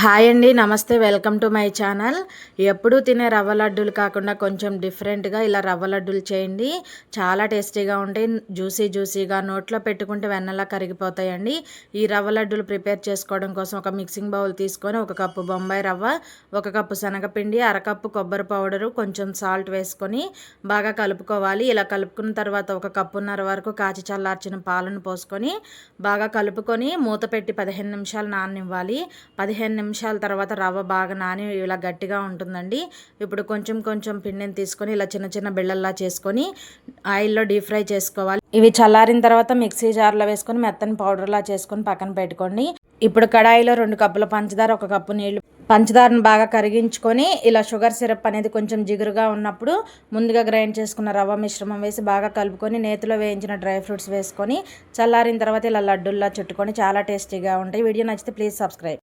Hi అండి, నమస్తే. Welcome to my channel. ఎప్పుడూ తినే రవ్వ లడ్డూలు కాకుండా కొంచెం డిఫరెంట్గా ఇలా రవ్వ లడ్డూలు చేయండి. చాలా టేస్టీగా ఉంటాయి. జ్యూసీగా నోట్లో పెట్టుకుంటే వెన్నలా కరిగిపోతాయండి. ఈ రవ్వ లడ్డూలు ప్రిపేర్ చేసుకోవడం కోసం ఒక మిక్సింగ్ బౌల్ తీసుకొని 1 కప్పు బొంబాయి రవ్వ, 1 కప్పు శనగపిండి, అరకప్పు కొబ్బరి పౌడరు, కొంచెం సాల్ట్ వేసుకొని బాగా కలుపుకోవాలి. ఇలా కలుపుకున్న తర్వాత 1 కప్పున్నర వరకు కాచి చల్లార్చిన పాలను పోసుకొని బాగా కలుపుకొని మూత పెట్టి 15 నిమిషాలు నాననివ్వాలి. 15 నిమిషాల తర్వాత రవ్వ బాగా నాని ఇలా గట్టిగా ఉంటుందండి. ఇప్పుడు కొంచెం పిండిని తీసుకొని ఇలా చిన్న చిన్న బిళ్ళల్లా చేసుకొని ఆయిల్లో డీప్ ఫ్రై చేసుకోవాలి. ఇవి చల్లారిన తర్వాత మిక్సీ జార్లో వేసుకొని మెత్తని పౌడర్లా చేసుకొని పక్కన పెట్టుకోండి. ఇప్పుడు కడాయిలో 2 కప్పుల పంచదార, 1 కప్పు నీళ్లు, పంచదారను బాగా కరిగించుకొని ఇలా షుగర్ సిరప్ అనేది కొంచెం జిగురుగా ఉన్నప్పుడు ముందుగా గ్రైండ్ చేసుకున్న రవ్వ మిశ్రమం వేసి బాగా కలుపుకొని నేతిలో వేయించిన డ్రై ఫ్రూట్స్ వేసుకొని చల్లారిన తర్వాత ఇలా లడ్డూల్లా చుట్టుకొని చాలా టేస్టీగా ఉంటాయి. వీడియో నచ్చితే ప్లీజ్ సబ్స్క్రైబ్.